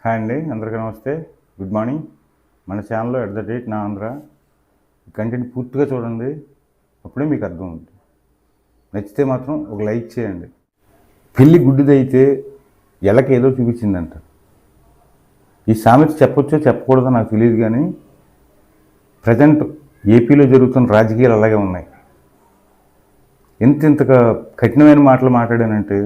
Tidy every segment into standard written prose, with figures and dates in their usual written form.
Hi అండి, అందరికీ నమస్తే, గుడ్ మార్నింగ్. మన ఛానల్లో నా ఆంధ్ర కంటెంట్ పూర్తిగా చూడండి, అప్పుడే మీకు అర్థం అవుతుంది. నచ్చితే మాత్రం ఒక లైక్ చేయండి. పిల్లి గుడ్డిదైతే ఎలక ఏదో చూపించిందంట. ఈ సామెత చెప్పొచ్చో చెప్పకూడదో నాకు తెలియదు, కానీ ప్రజెంట్ ఏపీలో జరుగుతున్న రాజకీయాలు అలాగే ఉన్నాయి. ఇంతగా కఠినమైన మాటలు మాట్లాడానంటే,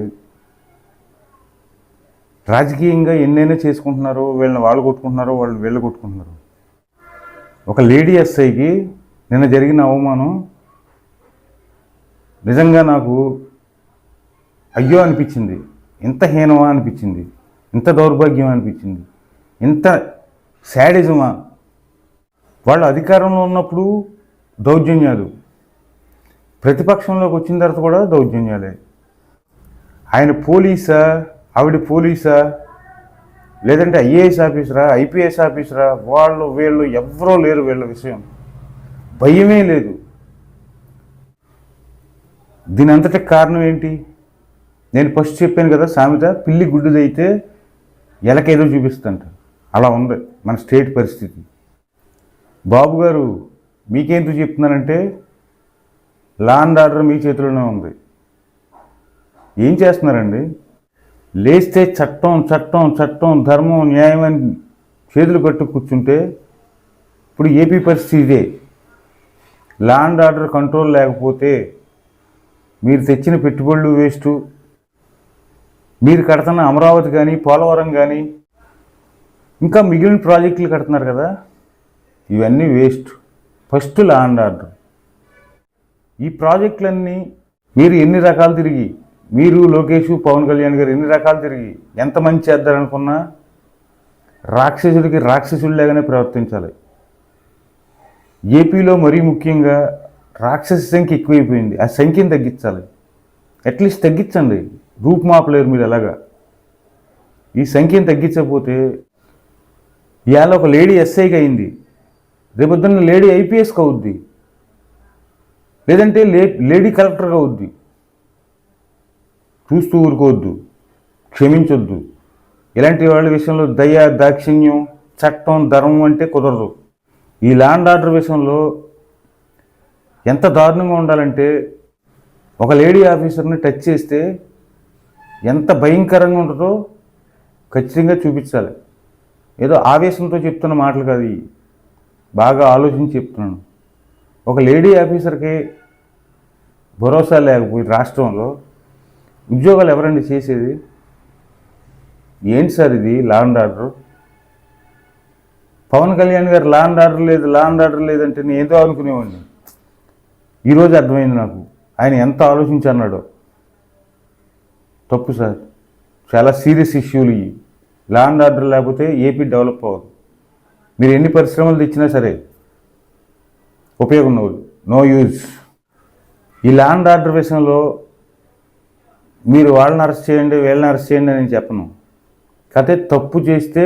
రాజకీయంగా ఎన్నైనా చేసుకుంటున్నారు, వీళ్ళని వాళ్ళు కొట్టుకుంటున్నారు, వాళ్ళు వీళ్ళు కొట్టుకుంటున్నారు. ఒక లేడీ ఎస్ఐకి నిన్న జరిగిన అవమానం నిజంగా నాకు అయ్యో అనిపించింది. ఇంత హీనమా అనిపించింది, ఇంత దౌర్భాగ్యం అనిపించింది, ఇంత శాడిజమా. వాళ్ళు అధికారంలో ఉన్నప్పుడు దౌర్జన్యాలు, ప్రతిపక్షంలోకి వచ్చిన తర్వాత కూడా దౌర్జన్యాలే. ఆయన పోలీసా, ఆవిడ పోలీసా, లేదంటే ఐఏఎస్ ఆఫీసరా, ఐపీఎస్ ఆఫీసరా, వాళ్ళు వీళ్ళు ఎవరో లేరు. వీళ్ళ విషయం భయమే లేదు. దీని అంతటి కారణం ఏంటి? నేను ఫస్ట్ చెప్పాను కదా సామెత, పిల్లి గుడ్డిదైతే ఎలకేదో చూపిస్తుంట. అలా ఉంది మన స్టేట్ పరిస్థితి. బాబు గారు, మీకేంటో చెప్తున్నానంటే, లా అండ్ ఆర్డర్ మీ చేతిలోనే ఉంది. ఏం చేస్తున్నారండి? లేస్తే చట్టం చట్టం చట్టం, ధర్మం, న్యాయం అని చేతులు కట్టు కూర్చుంటే ఇప్పుడు ఏపీ పరిస్థితి ఇదే. లా అండ్ ఆర్డర్ కంట్రోల్ లేకపోతే మీరు తెచ్చిన పెట్టుబడులు వేస్టు. మీరు కడుతున్న అమరావతి కానీ, పోలవరం కానీ, ఇంకా మిగిలిన ప్రాజెక్టులు కడుతున్నారు కదా, ఇవన్నీ waste. First law and order. ఈ ప్రాజెక్టులన్నీ మీరు ఎన్ని రకాలు తిరిగి, మీరు లోకేష్, పవన్ కళ్యాణ్ గారు ఎన్ని రకాలు తిరిగి ఎంత మంచి చేద్దారనుకున్నా రాక్షసుడికి రాక్షసుడిలాగానే ప్రవర్తించాలి. ఏపీలో మరీ ముఖ్యంగా రాక్షస సంఖ్య ఎక్కువైపోయింది. ఆ సంఖ్యను తగ్గించాలి. అట్లీస్ట్ తగ్గించండి, రూపుమాపలేరు మీరు ఎలాగా. ఈ సంఖ్యను తగ్గించకపోతే ఇవాళ ఒక లేడీ ఎస్ఐకి అయింది, రేపొద్దున్న లేడీ ఐపీఎస్కి అవుద్ది, లేదంటే లేడీ కలెక్టర్గా అవుద్ది. చూస్తూ ఊరుకోవద్దు, క్షమించొద్దు. ఇలాంటి వాళ్ళ విషయంలో దయ, దాక్షిణ్యం, చట్టం, ధర్మం అంటే కుదరదు. ఈ లా అండ్ ఆర్డర్ విషయంలో ఎంత దారుణంగా ఉండాలంటే, ఒక లేడీ ఆఫీసర్ని టచ్ చేస్తే ఎంత భయంకరంగా ఉంటుందో ఖచ్చితంగా చూపించాలి. ఏదో ఆవేశంతో చెప్తున్న మాటలు కాదు, బాగా ఆలోచించి చెప్తున్నాను. ఒక లేడీ ఆఫీసర్కి భరోసా లేకపోయి రాష్ట్రంలో ఉద్యోగాలు ఎవరండి చేసేది? ఏంటి సార్ ఇది law and order? Pawan Kalyan గారు లా అండ్ ఆర్డర్ లేదు, లా అండ్ ఆర్డర్ లేదంటే నేను ఏదో అనుకునేవాడిని. ఈరోజు అర్థమైంది నాకు ఆయన ఎంత ఆలోచించి అన్నాడో. తప్పు సార్, చాలా సీరియస్ ఇష్యూలు ఇవి. లా అండ్ ఆర్డర్ లేకపోతే ఏపీ డెవలప్ అవ్వదు. మీరు ఎన్ని పరిశ్రమలు తెచ్చినా సరే ఉపయోగం ఉండదు, నో యూజ్. ఈ లా అండ్ ఆర్డర్ విషయంలో మీరు వాళ్ళని అరెస్ట్ చేయండి, వీళ్ళని అరెస్ట్ చేయండి అని చెప్పను. కథ తప్పు చేస్తే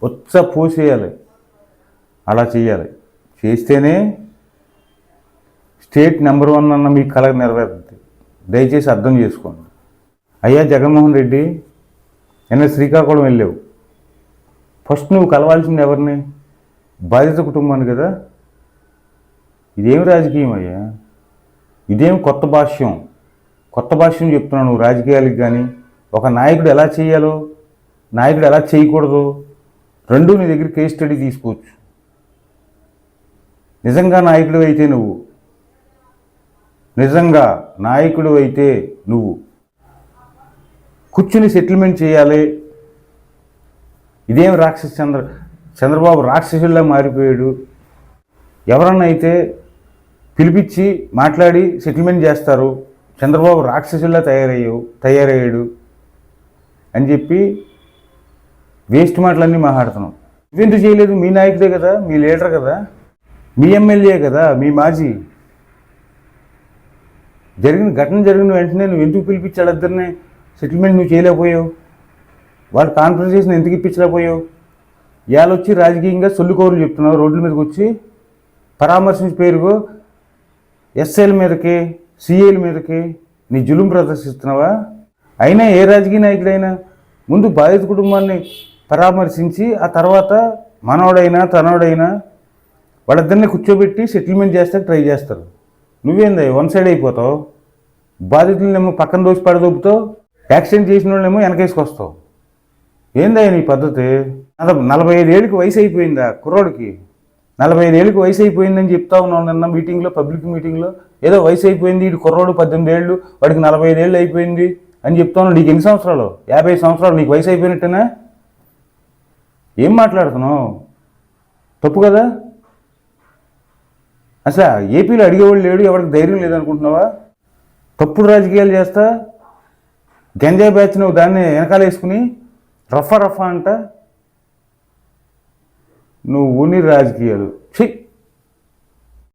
ఉచ్చ పోసేయాలి, అలా చేయాలి. చేస్తేనే స్టేట్ నెంబర్ 1 అన్న మీ కళ నెరవేరుతుంది. దయచేసి అర్థం చేసుకోండి. అయ్యా జగన్మోహన్ రెడ్డి, నిన్న శ్రీకాకుళం వెళ్ళావు. ఫస్ట్ నువ్వు కలవాల్సింది ఎవరిని? బాధిత కుటుంబాన్ని కదా. ఇదేమి రాజకీయం అయ్యా? ఇదేం కొత్త భాష్యం చెప్తున్నాను నువ్వు రాజకీయాలకు. కానీ ఒక నాయకుడు ఎలా చేయాలో, నాయకుడు ఎలా చేయకూడదు, రెండూ నీ దగ్గర కేస్ స్టడీ తీసుకోవచ్చు. నిజంగా నాయకుడు అయితే నువ్వు కూర్చుని సెటిల్మెంట్ చేయాలి. ఇదేం చంద్రబాబు రాక్షసుల్లా మారిపోయాడు. ఎవరన్నా అయితే పిలిపించి మాట్లాడి సెటిల్మెంట్ చేస్తారు. చంద్రబాబు రాక్షసుల్లా తయారయ్యాడు అని చెప్పి వేస్ట్ మాటలన్నీ మాట్లాడుతున్నాం. ఇవెందుకు చేయలేదు? మీ నాయకుడే కదా, మీ లీడర్ కదా, మీ ఎమ్మెల్యే కదా, మీ మాజీ. ఘటన జరిగిన వెంటనే నువ్వు ఎందుకు పిలిపించాడు ఇద్దరిని? సెటిల్మెంట్ నువ్వు చేయలేకపోయావు. వాళ్ళు కాన్ఫరెన్సేషన్ ఎందుకు ఇప్పించలేకపోయావు? ఇవాళ వచ్చి రాజకీయంగా సొల్లుకోరులు చెప్తున్నావు. రోడ్ల మీదకి వచ్చి పరామర్శించి పేరుకు ఎస్ఐల మీదకి, సిఐల మీదకి నీ జులుం ప్రదర్శిస్తున్నావా? అయినా ఏ రాజకీయ నాయకుడైనా ముందు బాధిత కుటుంబాన్ని పరామర్శించి ఆ తర్వాత మనవడైనా తనోడైనా వాళ్ళిద్దరిని కూర్చోబెట్టి సెటిల్మెంట్ చేస్తే ట్రై చేస్తారు. నువ్వేంది వన్ సైడ్ అయిపోతావు, బాధితులనేమో పక్కన దోసి పడదొప్పుతావు, యాక్సిడెంట్ చేసిన వాళ్ళేమో వెనకేసుకొస్తావు. ఏందయ్య నీ పద్ధతి? 45 ఏళ్ళకి వయసు అయిపోయిందా కుర్రోడికి? 45 ఏళ్ళకి వయసు అయిపోయిందని చెప్తా ఉన్నావు నిన్న మీటింగ్లో, పబ్లిక్ మీటింగ్లో. ఏదో వయసు అయిపోయింది, ఇటు కుర్రోడు 18 ఏళ్ళు, వాడికి 45 ఏళ్ళు అయిపోయింది అని చెప్తా ఉన్నావు. నీకు ఎన్ని సంవత్సరాలు? 50 సంవత్సరాలు. నీకు వయసు అయిపోయినట్టేనా? ఏం మాట్లాడుతున్నావు? తప్పు కదా అసలు. ఏపీలో అడిగేవాళ్ళు లేడు, ఎవరికి ధైర్యం లేదనుకుంటున్నావా? తప్పుడు రాజకీయాలు చేస్తా గంజాయి బ్యాచ్ నువ్వు దాన్ని వెనకాల వేసుకుని రఫా అంట నువ్వు రాజకీయాలు. ఛీ.